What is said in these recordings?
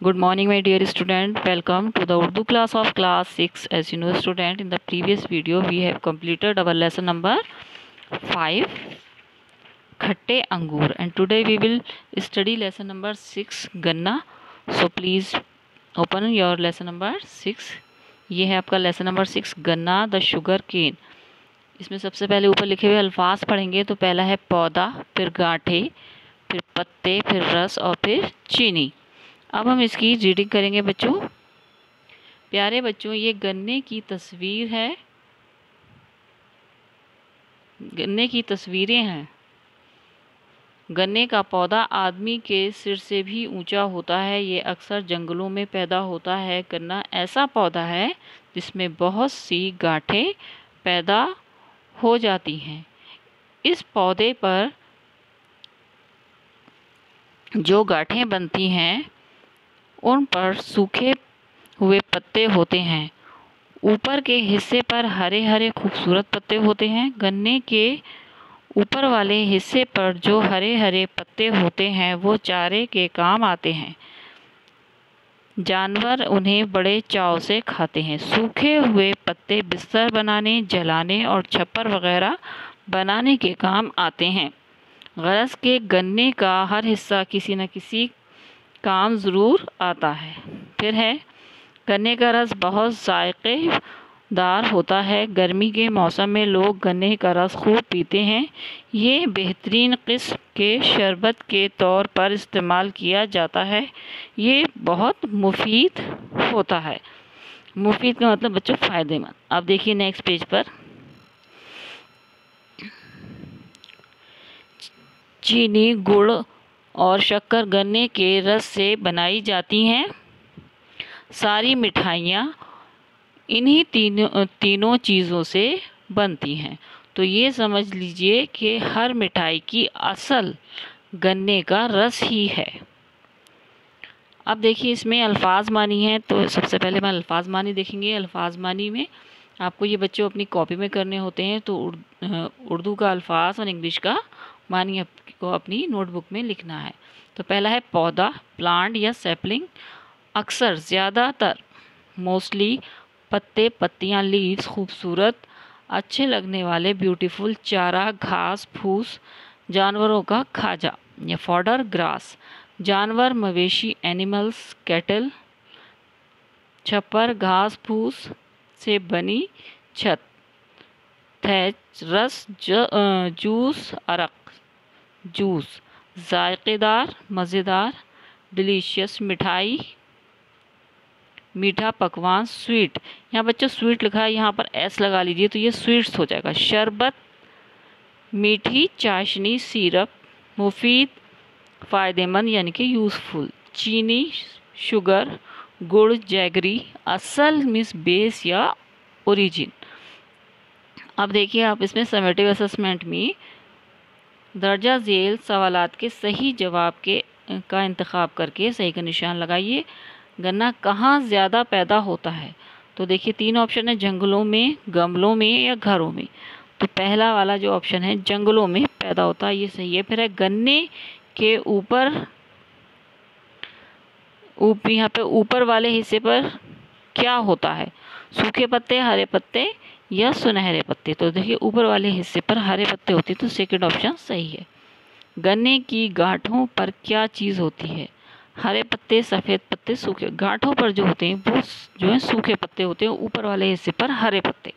Good morning, my dear student. Welcome to the Urdu class of class 6. As you know, student, in the previous video we have completed our lesson number 5, Khatte Angur, and today we will study lesson number 6, Ganna. So please open your lesson number 6. ये है आपका lesson number 6, गन्ना the sugar cane. इसमें सबसे पहले ऊपर लिखे हुए अल्फाज पढ़ेंगे। तो पहला है पौधा, फिर गांठे, फिर पत्ते, फिर रस और फिर चीनी। अब हम इसकी रीडिंग करेंगे बच्चों। प्यारे बच्चों, ये गन्ने की तस्वीर है, गन्ने की तस्वीरें हैं। गन्ने का पौधा आदमी के सिर से भी ऊंचा होता है। ये अक्सर जंगलों में पैदा होता है। गन्ना ऐसा पौधा है जिसमें बहुत सी गांठें पैदा हो जाती हैं। इस पौधे पर जो गांठें बनती हैं उन पर सूखे हुए पत्ते होते हैं। ऊपर के हिस्से पर हरे हरे खूबसूरत पत्ते होते हैं। गन्ने के ऊपर वाले हिस्से पर जो हरे हरे पत्ते होते हैं वो चारे के काम आते हैं। जानवर उन्हें बड़े चाव से खाते हैं। सूखे हुए पत्ते बिस्तर बनाने, जलाने और छप्पर वगैरह बनाने के काम आते हैं। गरज के गन्ने का हर हिस्सा किसी न किसी काम ज़रूर आता है। फिर है, गन्ने का रस बहुत जायकेदार होता है। गर्मी के मौसम में लोग गन्ने का रस खूब पीते हैं। ये बेहतरीन किस्म के शरबत के तौर पर इस्तेमाल किया जाता है। ये बहुत मुफीद होता है। मुफीद का मतलब बच्चों फ़ायदेमंद। अब देखिए नेक्स्ट पेज पर, चीनी, गुड़ और शक्कर गन्ने के रस से बनाई जाती हैं। सारी मिठाइयाँ इन्हीं तीनों चीज़ों से बनती हैं। तो ये समझ लीजिए कि हर मिठाई की असल गन्ने का रस ही है। अब देखिए इसमें अल्फाज मानी है। तो सबसे पहले हम अल्फाज मानी देखेंगे। अल्फाज मानी में आपको ये बच्चों अपनी कॉपी में करने होते हैं। तो उर्दू का अल्फाज और इंग्लिश का मानी आपको अपनी नोटबुक में लिखना है। तो पहला है पौधा, प्लांट या सैपलिंग। अक्सर, ज़्यादातर, मोस्टली, पत्ते, पत्तियां, लीव्स, खूबसूरत, अच्छे लगने वाले, ब्यूटीफुल, चारा, घास फूस, जानवरों का खाजा या फॉडर, ग्रास, जानवर, मवेशी, एनिमल्स, कैटल, छप्पर, घास फूस से बनी छत, थैच, रस, जूस, अरक, जूस, जायकेदार, मज़ेदार, डिलीशियस, मिठाई, मीठा पकवान, स्वीट। यहाँ बच्चों स्वीट लिखा है, यहाँ पर एस लगा लीजिए तो ये स्वीट्स हो जाएगा। शरबत, मीठी चाशनी, सिरप, मुफीद, फ़ायदेमंद यानी कि यूज़फुल, चीनी, शुगर, गुड़, जैगरी, असल मीन्स बेस या ओरिजिन। अब देखिए आप इसमें समेटिव असेसमेंट में दर्जा झेल सवालात के सही जवाब का इंतखाब करके सही का निशान लगाइए। गन्ना कहाँ ज़्यादा पैदा होता है? तो देखिए 3 ऑप्शन है, जंगलों में, गमलों में या घरों में। तो पहला वाला जो ऑप्शन है जंगलों में पैदा होता है, ये सही है। फिर है गन्ने के ऊपर यहाँ पे ऊपर वाले हिस्से पर क्या होता है? सूखे पत्ते, हरे पत्ते या सुनहरे पत्ते। तो देखिए ऊपर वाले हिस्से पर हरे पत्ते होते हैं, तो सेकंड ऑप्शन सही है। गन्ने की गांठों पर क्या चीज़ होती है? हरे पत्ते, सफ़ेद पत्ते, सूखे। गांठों पर जो होते हैं वो जो है सूखे पत्ते होते हैं, ऊपर वाले हिस्से पर हरे पत्ते।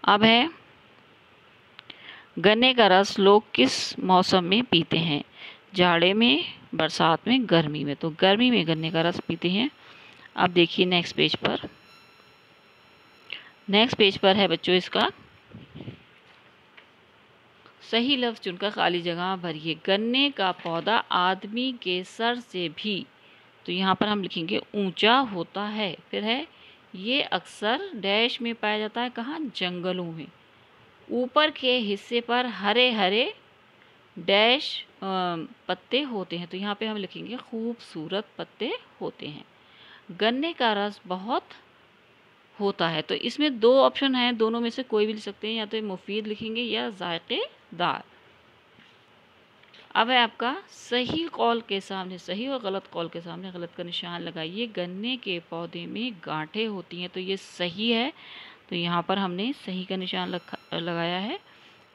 अब है, गन्ने का रस लोग किस मौसम में पीते हैं? जाड़े में, बरसात में, गर्मी में। तो गर्मी में गन्ने का रस पीते हैं। अब देखिए नेक्स्ट पेज पर, नेक्स्ट पेज पर है बच्चों इसका सही लफ्ज़ चुनकर खाली जगह भरिए। गन्ने का पौधा आदमी के सर से भी, तो यहाँ पर हम लिखेंगे ऊंचा होता है। फिर है, ये अक्सर डैश में पाया जाता है, कहाँ? जंगलों में। ऊपर के हिस्से पर हरे हरे डैश पत्ते होते हैं, तो यहाँ पे हम लिखेंगे खूबसूरत पत्ते होते हैं। गन्ने का रस बहुत होता है। तो इसमें 2 ऑप्शन हैं, दोनों में से कोई भी लिख सकते हैं, या तो मुफीद लिखेंगे या जायकेदार। अब है आपका सही कॉल के सामने, सही और गलत कॉल के सामने गलत का निशान लगाइए। गन्ने के पौधे में गांठें होती हैं, तो ये सही है, तो यहाँ पर हमने सही का निशान लगाया है।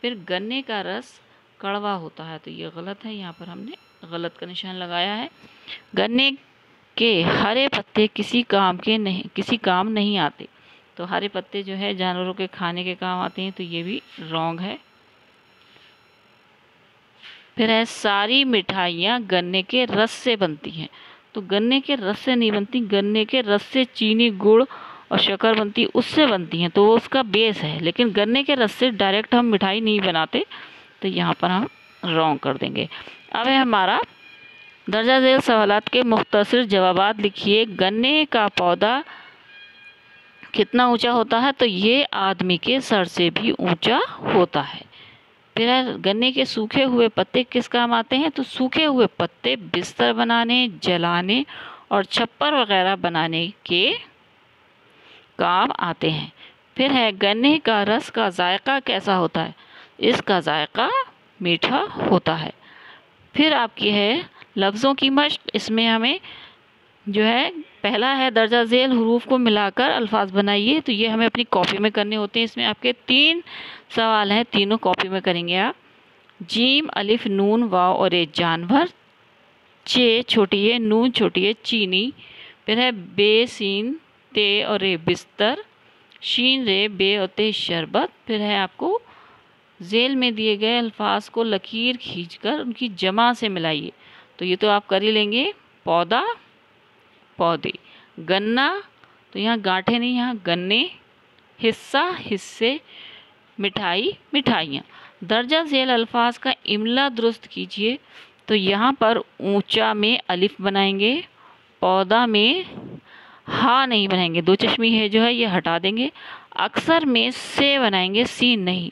फिर गन्ने का रस कड़वा होता है, तो ये गलत है, यहाँ पर हमने गलत का निशान लगाया है। गन्ने के हरे पत्ते किसी काम नहीं आते, तो हरे पत्ते जो है जानवरों के खाने के काम आते हैं, तो ये भी रॉन्ग है। फिर है सारी मिठाइयाँ गन्ने के रस से बनती हैं, तो गन्ने के रस से नहीं बनती, गन्ने के रस से चीनी, गुड़ और शक्कर बनती, उससे बनती हैं, तो वो उसका बेस है। लेकिन गन्ने के रस से डायरेक्ट हम मिठाई नहीं बनाते, तो यहाँ पर हम रॉन्ग कर देंगे। अब है हमारा दर्जा झेल सवालात के मुख्तसर जवाबात लिखिए। गन्ने का पौधा कितना ऊंचा होता है, तो ये आदमी के सर से भी ऊंचा होता है। फिर गन्ने के सूखे हुए पत्ते किस काम आते हैं, तो सूखे हुए पत्ते बिस्तर बनाने, जलाने और छप्पर वगैरह बनाने के काम आते हैं। फिर है गन्ने का रस का जायका कैसा होता है, इसका जायका मीठा होता है। फिर आपकी है लफ्ज़ों की मश्क, इसमें हमें जो है पहला है दर्जा झेल हरूफ को मिलाकर अल्फाज बनाइए, तो ये हमें अपनी कॉपी में करने होते हैं। इसमें आपके 3 सवाल हैं, तीनों कॉपी में करेंगे आप। जीम, अलिफ, नून, वाव और ए जानवर। चे छोटी है, नून छोटी है, चीनी। फिर है बे, सीन, ते और रे बिस्तर। शीन, रे, बे और ते शरबत। फिर है आपको झेल में दिए गए अल्फाज को लकीर खींचकर उनकी जमा से मिलाइए, तो ये तो आप कर ही लेंगे। पौधा, पौधे। गन्ना, तो यहाँ गांठें नहीं, यहाँ गन्ने। हिस्सा, हिस्से। मिठाई, मिठाइयाँ। दर्जा झेल अल्फाज का इमला दुरुस्त कीजिए, तो यहाँ पर ऊंचा में अलिफ बनाएंगे, पौधा में हा नहीं बनाएंगे, 2 चश्मी है जो है ये हटा देंगे। अक्सर में से बनाएंगे, सीन नहीं।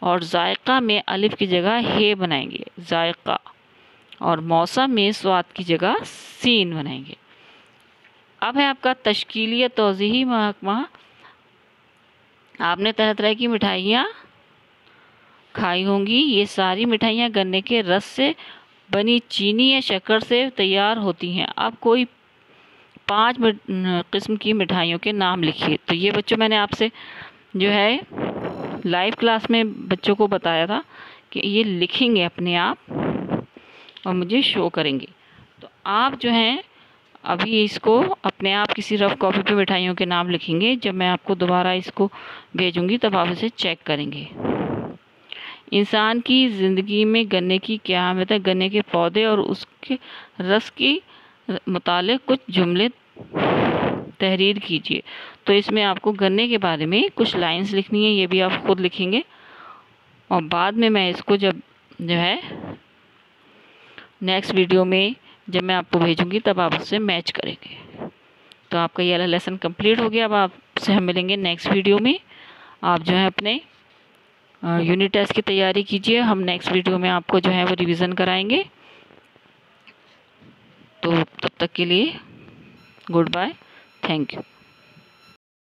और जायका में अलिफ की जगह हे बनाएंगे, जायका। और मौसम में स्वाद की जगह सीन बनाएंगे। अब है आपका तश्कीली तौज़ीही महकमा। आपने तरह तरह की मिठाइयाँ खाई होंगी। ये सारी मिठाइयाँ गन्ने के रस से बनी चीनी या शक्कर से तैयार होती हैं। अब कोई 5 किस्म की मिठाइयों के नाम लिखिए। तो ये बच्चों मैंने आपसे जो है लाइव क्लास में बच्चों को बताया था कि ये लिखेंगे अपने आप और मुझे शो करेंगे। तो आप जो हैं अभी इसको अपने आप किसी रफ कॉपी पे मिठाइयों के नाम लिखेंगे। जब मैं आपको दोबारा इसको भेजूंगी तब आप इसे चेक करेंगे। इंसान की ज़िंदगी में गन्ने की क्या अहमियत है। गन्ने के पौधे और उसके रस की मुतालिक कुछ जुमले तहरीर कीजिए। तो इसमें आपको गन्ने के बारे में कुछ लाइंस लिखनी है, ये भी आप खुद लिखेंगे और बाद में मैं इसको जब जो है नेक्स्ट वीडियो में जब मैं आपको भेजूंगी तब आप उससे मैच करेंगे। तो आपका ये वाला लेसन कंप्लीट हो गया। अब आपसे हम मिलेंगे नेक्स्ट वीडियो में। आप जो है अपने यूनिट टेस्ट की तैयारी कीजिए। हम नेक्स्ट वीडियो में आपको जो है वो रिवीजन कराएंगे। तो तब तक के लिए गुड बाय, थैंक यू।